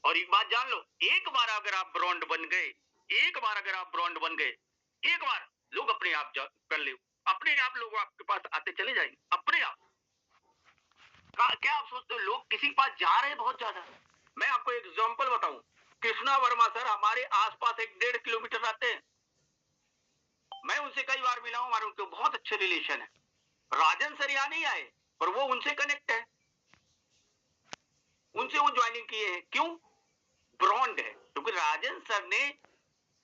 और एक बात जान लो, एक बार अगर आप ब्रांड बन गए, एक बार अगर आप ब्रांड बन गए, एक बार लोग अपने आप कर ले, अपने आप लोग आपके पास आते चले जाएंगे, अपने आप। क्या आप सोचते हो लोग किसी के पास जा रहे हैं बहुत ज्यादा? मैं आपको एक एग्जांपल बताऊं, कृष्णा वर्मा सर हमारे आसपास 1.5 किलोमीटर रहते हैं। मैं उनसे कई बार मिला हूं, हमारे उनके बहुत अच्छे रिलेशन है। राजन सर यहाँ नहीं आए, पर वो उनसे कनेक्ट है, उनसे वो ज्वाइनिंग किए हैं। क्यों? ब्रांड है, क्योंकि राजन सर ने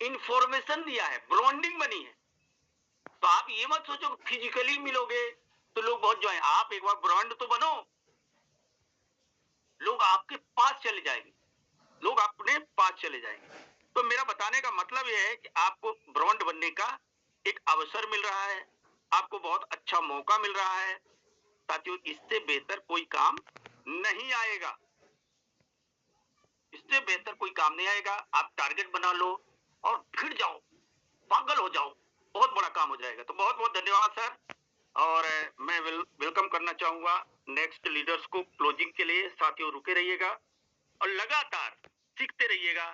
इंफॉर्मेशन दिया है, ब्रांडिंग बनी है। तो आप ये मत सोचो फिजिकली मिलोगे तो लोग बहुत ज्वाइन, आप एक बार ब्रांड तो बनो, लोग आपके पास चले जाएंगे, लोग अपने पास चले जाएंगे। तो मेरा बताने का मतलब यह है कि आपको ब्रांड बनने का एक अवसर मिल रहा है, आपको बहुत अच्छा मौका मिल रहा है साथियों। इससे बेहतर कोई काम नहीं आएगा, इससे बेहतर कोई काम नहीं आएगा। आप टारगेट बना लो और फिर जाओ, पागल हो जाओ, बहुत बड़ा काम हो जाएगा। तो बहुत बहुत धन्यवाद सर, और मैं वेलकम करना चाहूंगा नेक्स्ट लीडर्स को क्लोजिंग के लिए। साथियों रुके रहिएगा और लगातार सीखते रहिएगा।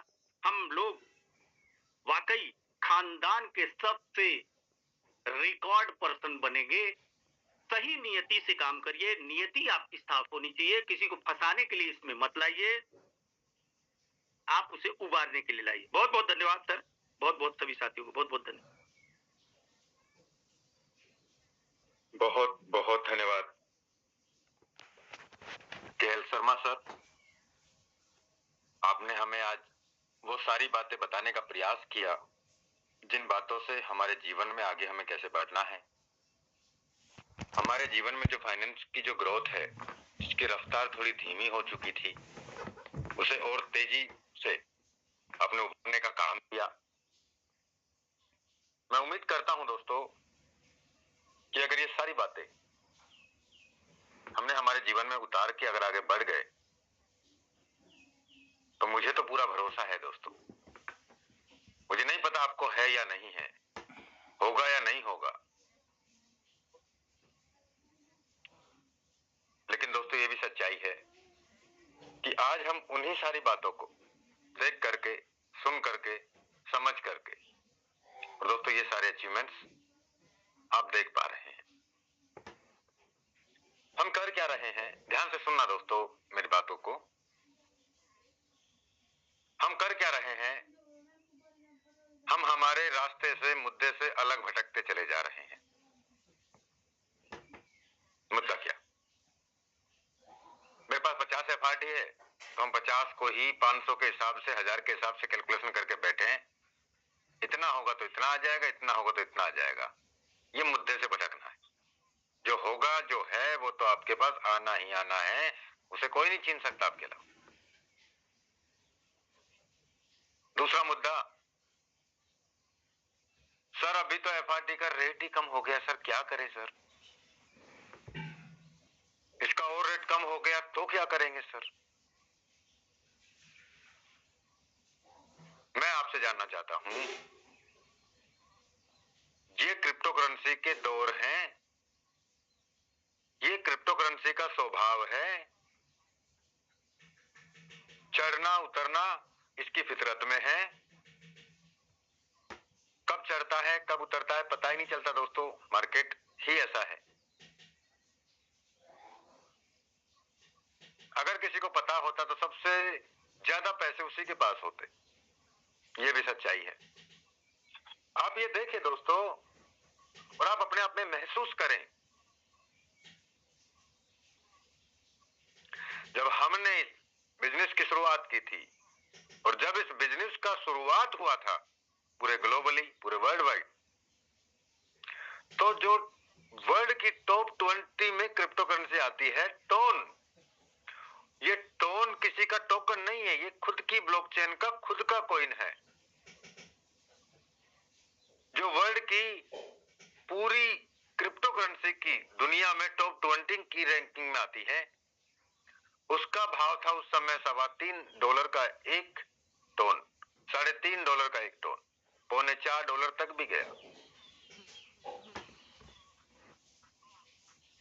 हम लोग वाकई खानदान के सबसे रिकॉर्ड पर्सन बनेंगे। सही नियति से काम करिए, नियति आपकी साफ होनी चाहिए, किसी को फंसाने के लिए इसमें मत लाइए, आप उसे उबारने के लिए लाइए। बहुत बहुत धन्यवाद सर, बहुत बहुत सभी साथियों को बहुत बहुत धन्यवाद। बहुत बहुत धन्यवाद केएल शर्मा सर, आपने हमें आज वो सारी बातें बताने का प्रयास किया जिन बातों से हमारे जीवन में आगे हमें कैसे बढ़ना है। हमारे जीवन में जो फाइनेंस की जो ग्रोथ है, जिसकी रफ्तार थोड़ी धीमी हो चुकी थी, उसे और तेजी से अपने उभरने का काम किया। मैं उम्मीद करता हूं दोस्तों कि अगर ये सारी बातें हमने हमारे जीवन में उतार के अगर आगे बढ़ गए तो मुझे तो पूरा भरोसा है दोस्तों। मुझे नहीं पता आपको है या नहीं है, होगा या नहीं होगा, लेकिन दोस्तों ये भी सच्चाई है कि आज हम उन्हीं सारी बातों को देख करके, सुन करके, समझ करके, और दोस्तों ये सारे अचीवमेंट्स आप देख पा रहे हैं। हम कर क्या रहे हैं, ध्यान से सुनना दोस्तों मेरी बातों को। हम कर क्या रहे हैं, हम हमारे रास्ते से, मुद्दे से अलग भटकते चले जा रहे हैं। मुद्दा क्या? मेरे पास 50 एफआरडी है तो हम 50 को ही 500 के हिसाब से, 1000 के हिसाब से कैलकुलेशन करके बैठे हैं। इतना होगा तो इतना आ जाएगा, इतना होगा तो इतना आ जाएगा। ये मुद्दे से भटकना है। जो होगा, जो है, वो तो आपके पास आना ही आना है, उसे कोई नहीं छीन सकता आपके अलावा। दूसरा मुद्दा, सर अभी तो एफआरडी का रेट ही कम हो गया, सर क्या करें सर? इसका और रेट कम हो गया तो क्या करेंगे सर? मैं आपसे जानना चाहता हूं, ये क्रिप्टो करेंसी के दौर हैं, ये क्रिप्टो करेंसी का स्वभाव है, चढ़ना उतरना इसकी फितरत में है। कब चढ़ता है कब उतरता है पता ही नहीं चलता दोस्तों, मार्केट ही ऐसा है। अगर किसी को पता होता तो सबसे ज्यादा पैसे उसी के पास होते, ये भी सच्चाई है। आप ये देखिए दोस्तों, और आप अपने आप में महसूस करें, जब हमने इस बिजनेस की शुरुआत की थी और जब इस बिजनेस का शुरुआत हुआ था पूरे ग्लोबली, पूरे वर्ल्ड वाइड, तो जो वर्ल्ड की टॉप 20 में क्रिप्टो करेंसी आती है टोन, ये टोन किसी का टोकन नहीं है, ये खुद की ब्लॉकचेन का खुद का कॉइन है। जो वर्ल्ड की पूरी क्रिप्टो करेंसी की दुनिया में टॉप 20 की रैंकिंग में आती है, उसका भाव था उस समय $3.25 का एक टोन, $3.5 का एक टोन, $4.25 तक भी गया।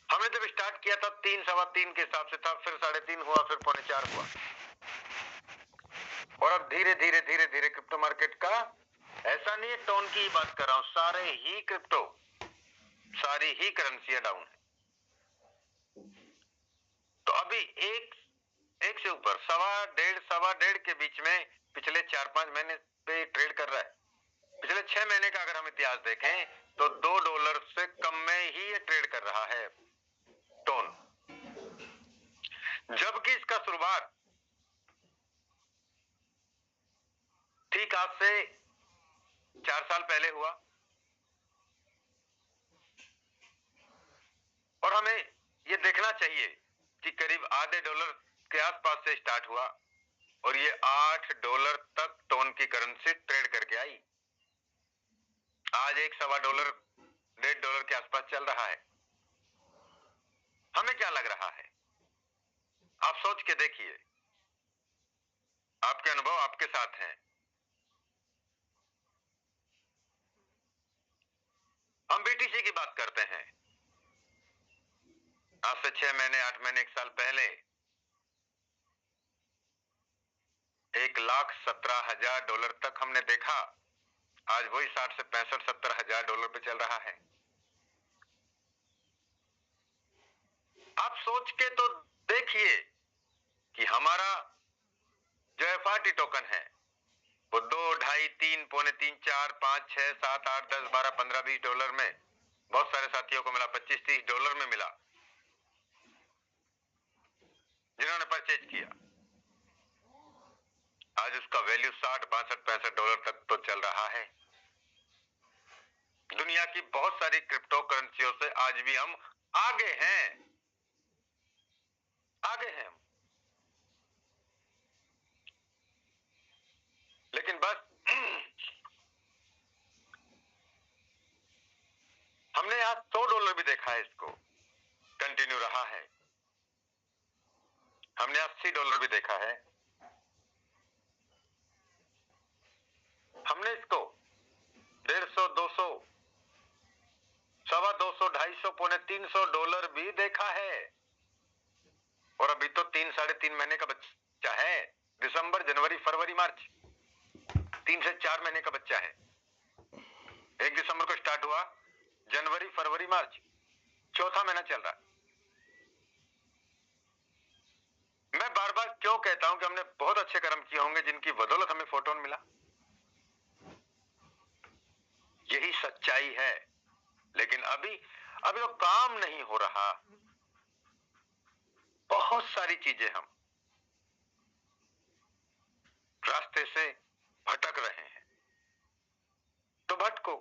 हमने जब स्टार्ट किया था 3, 3.25 के हिसाब से था, फिर 3.5 हुआ, फिर 4.25 हुआ। धीरे धीरे धीरे धीरे क्रिप्टो मार्केट का, ऐसा नहीं है टोन की बात कर रहा हूं, सारे ही क्रिप्टो, सारी ही करेंसियां डाउन है। तो अभी एक से ऊपर सवा डेढ़ के बीच में पिछले 4-5 महीने पे ट्रेड कर रहा है। पिछले 6 महीने का अगर हम इतिहास देखें तो $2 से कम में ही ये ट्रेड कर रहा है टोन, जबकि इसका शुरुआत ठीक आज से 4 साल पहले हुआ। और हमें ये देखना चाहिए कि करीब आधे डॉलर के आसपास से स्टार्ट हुआ और ये $8 तक टोन की करेंसी ट्रेड करके आई। आज $1.25 $1.5 के आसपास चल रहा है। हमें क्या लग रहा है, आप सोच के देखिए, आपके अनुभव आपके साथ हैं। हम बीटीसी की बात करते हैं। आज से 6 महीने 8 महीने 1 साल पहले $1,17,000 तक हमने देखा। आज वही 60 से 65-70 हजार डॉलर पे चल रहा है। आप सोच के तो देखिए कि हमारा जो FRT टोकन है वो 2, 2.5, 3, पौने 3, 4, 5, 6, 7, 8, 10, 12, 15, $20 में, बहुत सारे साथियों को मिला $25-30 में मिला जिन्होंने परचेज किया। आज उसका वैल्यू 60, 62, $65 तक तो चल रहा है। दुनिया की बहुत सारी क्रिप्टो करेंसियों से आज भी हम आगे हैं, आगे हैं हम। लेकिन बस हमने आज $100 भी देखा है, इसको कंटिन्यू रहा है। हमने $80 भी देखा है। हमने इसको 150, 200, $250, $250, पौने $300 भी देखा है। और अभी तो 3-3.5 महीने का बच्चा है। दिसंबर, जनवरी, फरवरी, मार्च, 3 से 4 महीने का बच्चा है। 1 दिसंबर को स्टार्ट हुआ, जनवरी, फरवरी, मार्च, चौथा महीना चल रहा है। मैं बार बार क्यों कहता हूं कि हमने बहुत अच्छे कर्म किए होंगे जिनकी बदौलत हमें फोटोन मिला। यही सच्चाई है। लेकिन अभी वो काम नहीं हो रहा। बहुत सारी चीजें हम रास्ते से भटक रहे हैं, तो भटको।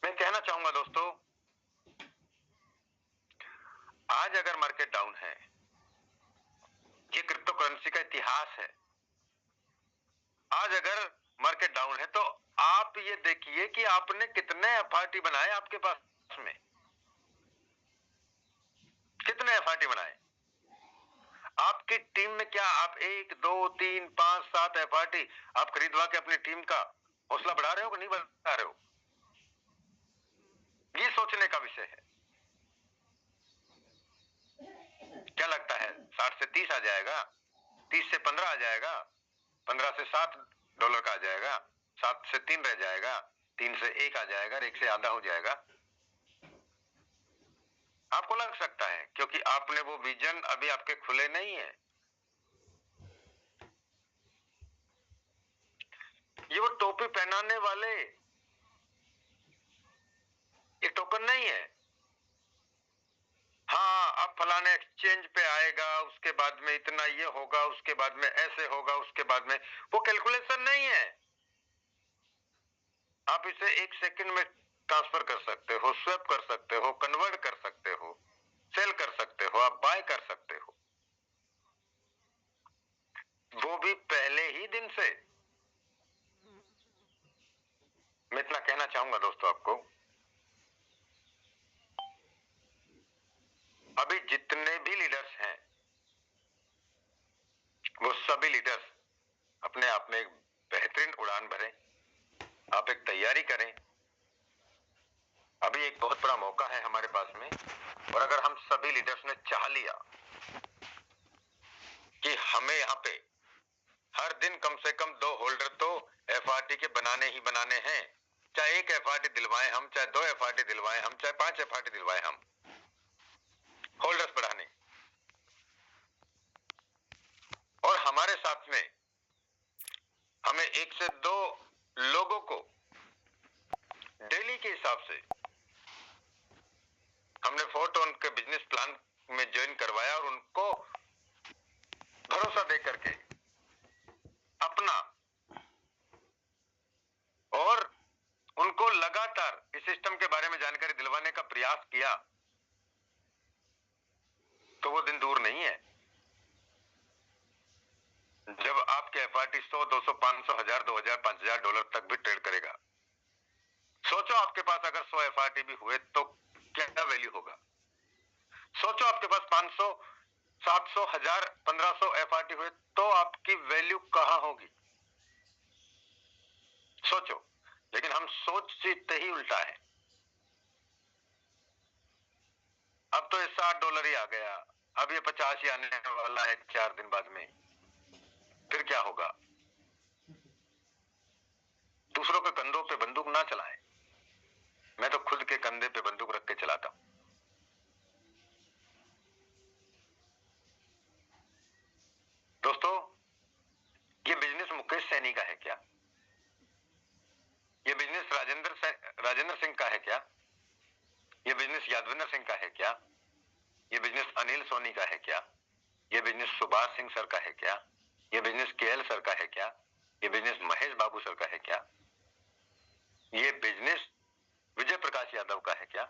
मैं कहना चाहूंगा दोस्तों, आज अगर मार्केट डाउन है, ये क्रिप्टो करेंसी का इतिहास है। आज अगर मार्केट डाउन है तो आप ये देखिए कि आपने कितने FRT बनाए, आपके पास में कितने FRT बनाए। आपकी टीम में क्या आप 1, 2, 3, 5, 7 FRT आप खरीदवा के अपनी टीम का हौसला बढ़ा रहे हो कि नहीं बढ़ा रहे हो? ये सोचने का विषय है। क्या लगता है 60 से 30 आ जाएगा, 30 से 15 आ जाएगा, 15 से $7 का आ जाएगा, 7 से 3 रह जाएगा, 3 से 1 आ जाएगा, 1 से आधा हो जाएगा? आपको लग सकता है, क्योंकि आपने वो विजन अभी आपके खुले नहीं है। ये वो टोपी पहनाने वाले ये टोकन नहीं है। हाँ, अब फलाने एक्सचेंज पे आएगा, उसके बाद में इतना ये होगा, उसके बाद में ऐसे होगा, उसके बाद में, वो कैलकुलेशन नहीं है। आप इसे 1 सेकंड में ट्रांसफर कर सकते हो, स्वैप कर सकते हो, कन्वर्ट कर सकते हो, सेल कर सकते हो, आप बाय कर सकते हो, वो भी पहले ही दिन से। मैं इतना कहना चाहूंगा दोस्तों आपको, अभी जितने भी लीडर्स हैं वो सभी लीडर्स अपने आप में एक बेहतरीन उड़ान भरें। आप एक तैयारी करें। अभी एक बहुत बड़ा मौका है हमारे पास में, और अगर हम सभी लीडर्स ने चाह लिया कि हमें यहाँ पे हर दिन कम से कम 2 होल्डर तो एफआरटी के बनाने ही बनाने हैं। चाहे 1 एफआरटी दिलवाएं हम, चाहे 2 एफआरटी दिलवाएं हम, चाहे 5 एफआरटी दिलवाएं हम, होल्डर्स बढ़ाने। और हमारे साथ में हमें 1 से 2 लोगों को डेली के हिसाब से हमने फोटो उनके बिजनेस प्लान में ज्वाइन करवाया और उनको भरोसा दे करके अपना और उनको लगातार इस सिस्टम के बारे में जानकारी दिलवाने का प्रयास किया। तो वो दिन दूर नहीं है जब आपके एफआरटी 100, 200, 500, 1000, 2000, 5000 डॉलर तक भी ट्रेड करेगा। सोचो आपके पास अगर 100 एफआरटी भी हुए तो क्या वैल्यू होगा। सोचो आपके पास 500, 700, 1000, 1500 एफआरटी हुए तो आपकी वैल्यू कहां होगी। सोचो। लेकिन हम सोचते ही उल्टा है। अब तो ये $60 ही आ गया, अब ये 50 ही आने वाला है 4 दिन बाद में, फिर क्या होगा। दूसरों के कंधों पे बंदूक ना चलाएं। मैं तो खुद के कंधे पे बंदूक रख के चलाता हूं। दोस्तों, ये बिजनेस मुकेश सैनी का है क्या? ये बिजनेस राजेंद्र सिंह का है क्या? ये बिजनेस यादविंदर सिंह का है क्या? ये बिजनेस अनिल सोनी का है क्या? ये बिजनेस सुभाष सिंह सर का है क्या? ये बिजनेस केएल सर का है क्या? ये बिजनेस महेश बाबू सर का है क्या? ये बिजनेस विजय प्रकाश यादव का है क्या?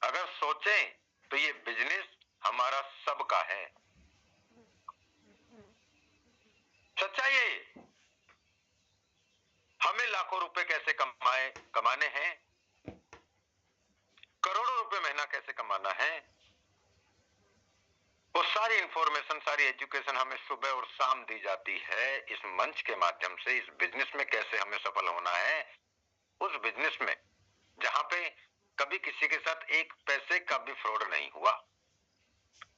अगर सोचें तो ये बिजनेस हमारा सबका है। सच्चाई है। हमें लाखों रुपए कैसे कमाने हैं, करोड़ों रुपए महीना कैसे कमाना है, वो सारी इंफॉर्मेशन, सारी एजुकेशन हमें सुबह और शाम दी जाती है इस मंच के माध्यम से। इस बिजनेस में कैसे हमें सफल होना है, उस बिजनेस में जहां पे कभी किसी के साथ 1 पैसे का भी फ्रॉड नहीं हुआ,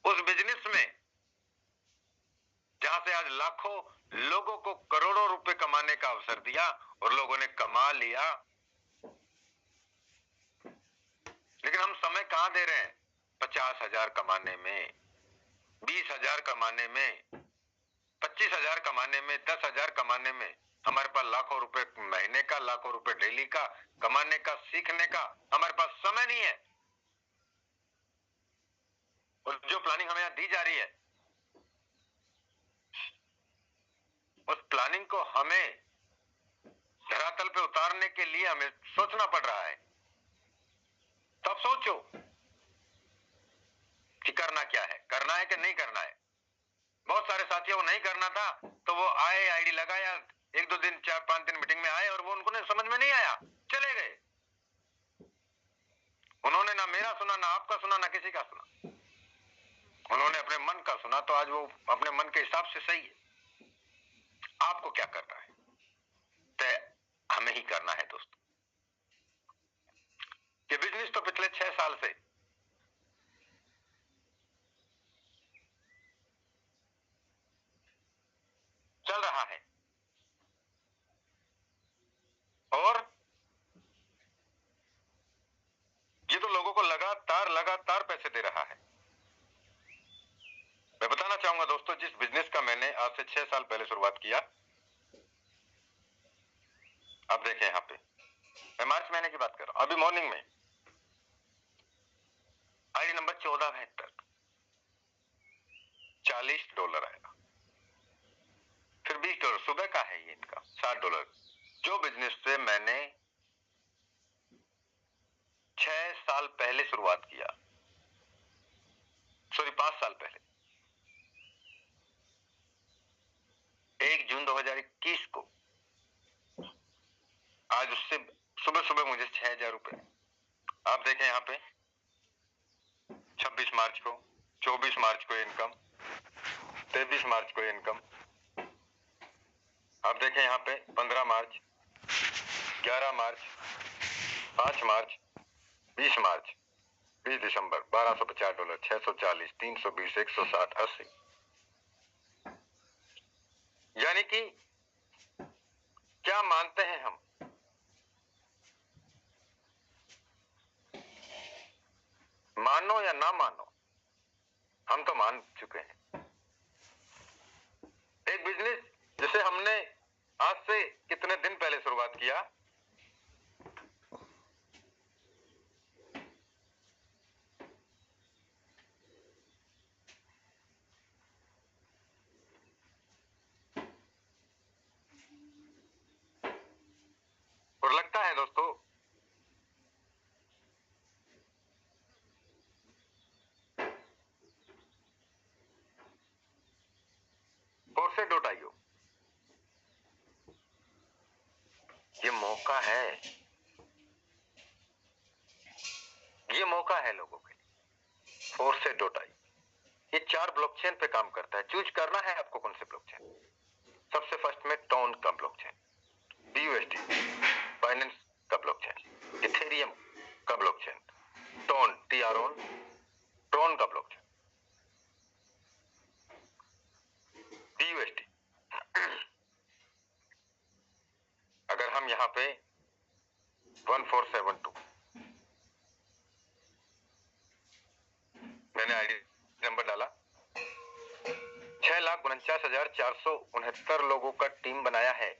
उस बिजनेस में जहां से आज लाखों लोगों को करोड़ों रुपए कमाने का अवसर दिया और लोगों ने कमा लिया। लेकिन हम समय कहां दे रहे हैं? 50,000 कमाने में, 20,000 कमाने में, 25,000 कमाने में, 10,000 कमाने में। हमारे पास लाखों रुपए महीने का, लाखों रुपए डेली का कमाने का, सीखने का हमारे पास समय नहीं है। और जो प्लानिंग हमें यहां दी जा रही है, उस प्लानिंग को हमें धरातल पे उतारने के लिए हमें सोचना पड़ रहा है। तब सोचो कि करना क्या है, करना है कि नहीं करना है। बहुत सारे साथियों को नहीं करना था तो वो आए, आईडी लगाया, 1-2 दिन, 4-5 दिन मीटिंग में आए और वो उनको समझ में नहीं आया, चले गए। उन्होंने ना मेरा सुना, ना आपका सुना, ना किसी का सुना। उन्होंने अपने मन का सुना तो आज वो अपने मन के हिसाब से सही है। आपको क्या करना है? तय हमें ही करना है दोस्तों। ये बिजनेस तो पिछले 6 साल से चल रहा है और ये तो लोगों को लगातार पैसे दे रहा है। मैं बताना चाहूंगा दोस्तों, जिस बिजनेस का मैंने आज से 6 साल पहले शुरुआत किया, अब देखें यहां पे, मैं मार्च महीने की बात कर रहा हूं। अभी मॉर्निंग में आईडी नंबर 1472, $40 आएगा। फिर $20 सुबह का है ये इनका, $60। जो बिजनेस से मैंने 6 साल पहले शुरुआत किया, सॉरी 5 साल पहले, 1 जून 2021 को, आज उससे सुबह सुबह मुझे 6,000 रुपए। आप देखें यहाँ पे 26 मार्च को, 24 मार्च को इनकम, 23 मार्च को इनकम। आप देखें यहाँ पे 15 मार्च, 11 मार्च, 5 मार्च, 20 मार्च, 20 दिसंबर $1250, 640, 320, 160, 80। यानी कि क्या मानते हैं हम? मानो या ना मानो, हम तो मान चुके हैं। एक बिजनेस जिसे हमने आज से कितने दिन पहले शुरुआत किया, और लगता है दोस्तों फोर्से डोटाइयो, ये मौका है, ये मौका है लोगों के लिए। फोर्से डोटाई ये 4 ब्लॉकचेन पे काम करता है। चूज करना है आपको कौन से ब्लॉकचेन। सबसे फर्स्ट में टोन का ब्लॉकचेन, BUSD बाइनेंस का ब्लॉकचेन, इथेरियम का ब्लॉकचेन, टोन TRON ट्रोन का ब्लॉकचेन, BUSD। अगर हम यहां पे 1472 मैंने आईडी नंबर डाला, 6,49,469 लोगों का टीम बनाया है।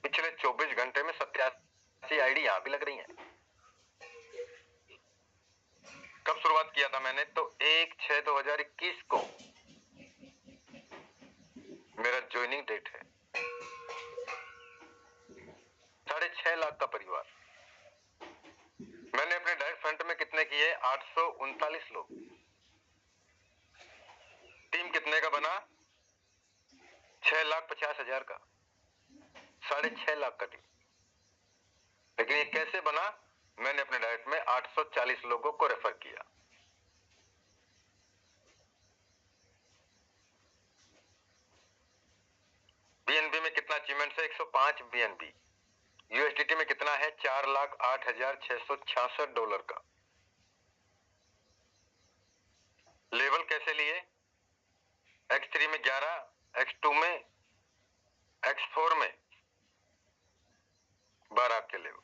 पिछले 24 घंटे में 87 आईडी यहां भी लग रही हैं। कब शुरुआत किया था मैंने? तो 1/6/2021 को मेरा ज्वाइनिंग डेट है। 6.5 लाख का परिवार। मैंने अपने डायरेक्ट फंड में कितने किए? 839 लोग। टीम कितने का बना? 6,50,000 का, 6.5 लाख का टीम। लेकिन ये कैसे बना? मैंने अपने डायरेक्ट में 840 लोगों को रेफर किया। BNB में कितना अचीवमेंट है? 105 BNB। USDT में कितना है? $4,08,666 का। लेवल कैसे लिए? X3 में 11, X2 में, X4 में 12 आपके लेवल,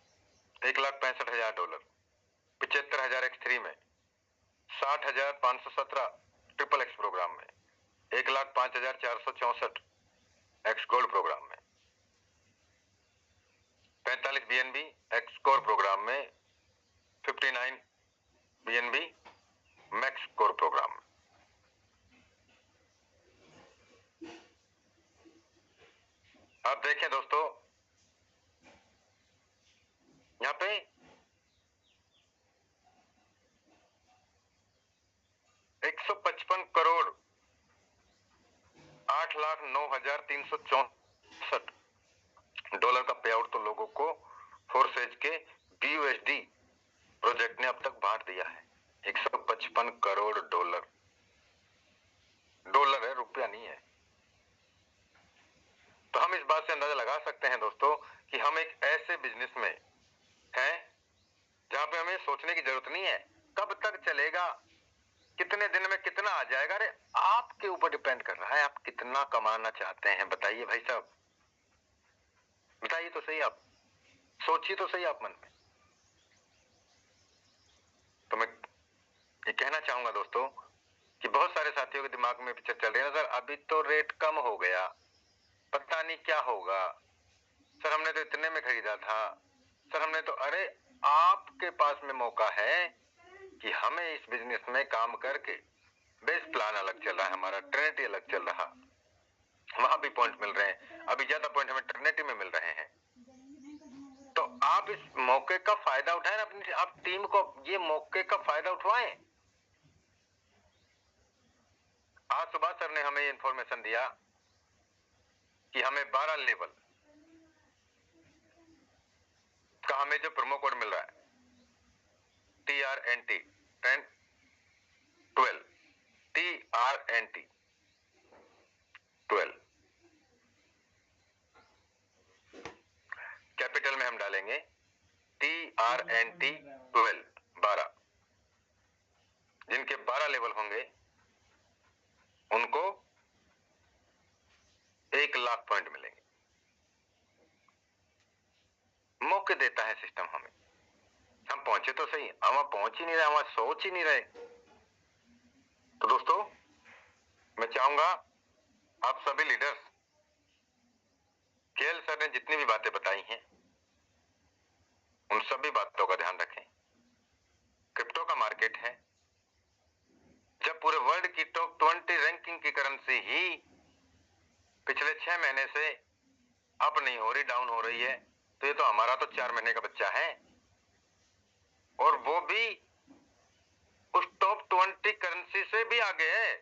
$1,65,000। 75,000 X3 में, 60,517 ट्रिपल X प्रोग्राम में, 1,05,464 X गोल्ड प्रोग्राम में, 45 BNB X कोर प्रोग्राम में, 59 BNB मैक्स कोर प्रोग्राम में। अब देखें दोस्तों, यहां पे 155 करोड़ 8,09,364 का पे आउट तो लोगों को फोर्सेज के BUSD प्रोजेक्ट ने अब तक बांट दिया है। 155 करोड़ डॉलर। डॉलर है, रुपया नहीं है। तो हम इस बात से अंदाजा लगा सकते हैं दोस्तों कि हम एक ऐसे बिजनेस में हैं जहां पे हमें सोचने की जरूरत नहीं है कब तक चलेगा, कितने दिन में कितना आ जाएगा। अरे आपके ऊपर डिपेंड कर रहा है, आप कितना कमाना चाहते हैं। बताइए भाई साहब, बताइए तो सही, आप सोचिए तो सही आप मन में। तो मैं ये कहना चाहूंगा दोस्तों कि बहुत सारे साथियों के दिमाग में पिक्चर चल रही है, सर अभी तो रेट कम हो गया, पता नहीं क्या होगा, सर हमने तो इतने में खरीदा था, सर हमने तो। अरे आपके पास में मौका है कि हमें इस बिजनेस में काम करके, बेस प्लान अलग चल रहा है हमारा, ट्रिनिटी अलग चल रहा, वहां भी पॉइंट मिल रहे हैं, अभी ज्यादा पॉइंट हमें ट्रिनिटी में मिल रहे हैं। तो आप इस मौके का फायदा उठाएं, अपनी आप टीम को ये मौके का फायदा उठवाएं। आज सुबह सर ने हमें इंफॉर्मेशन दिया कि हमें 12 लेवल का हमें जो प्रोमो कोड मिल रहा है TRNT 12 TRNT 12 कैपिटल में हम डालेंगे TRNT 12 जिनके 12 लेवल होंगे उनको 1 लाख पॉइंट मिलेंगे। मौके देता है सिस्टम हमें। हम पहुंचे तो सही, हम पहुंच ही नहीं रहे, हम सोच ही नहीं रहे। तो दोस्तों, मैं चाहूंगा आप सभी लीडर्स, केएल सर ने जितनी भी बातें बताई हैं उन सभी बातों का ध्यान रखें। क्रिप्टो का मार्केट है, जब पूरे वर्ल्ड की टॉप 20 रैंकिंग की करेंसी ही पिछले 6 महीने से अप नहीं हो रही, डाउन हो रही है, तो ये तो हमारा तो 4 महीने का बच्चा है, और वो भी उस टॉप 20 करेंसी से भी आगे है।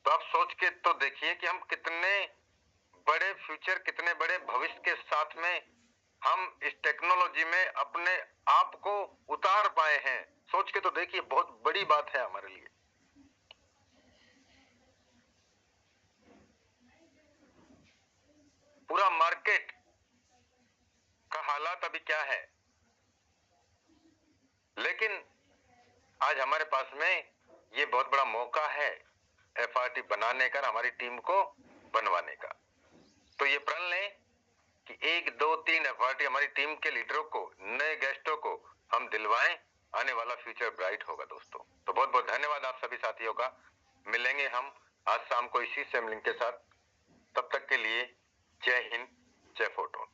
तो आप सोच के तो देखिए कि हम कितने बड़े फ्यूचर, कितने बड़े भविष्य के साथ में हम इस टेक्नोलॉजी में अपने आप को उतार पाए हैं। सोच के तो देखिए, बहुत बड़ी बात है हमारे लिए। पूरा मार्केट का हालात अभी क्या है, लेकिन आज हमारे पास में ये बहुत बड़ा मौका है FRT बनाने का, हमारी टीम को बनवाने का। तो ये प्रण लें कि 1, 2, 3 FRT हमारी टीम के लीडरों को, नए गेस्टों को हम दिलवाएं। आने वाला फ्यूचर ब्राइट होगा दोस्तों। तो बहुत बहुत धन्यवाद आप सभी साथियों का। मिलेंगे हम आज शाम को इसी सेम लिंक के साथ। तब तक के लिए जय हिंद, जय फोटोन।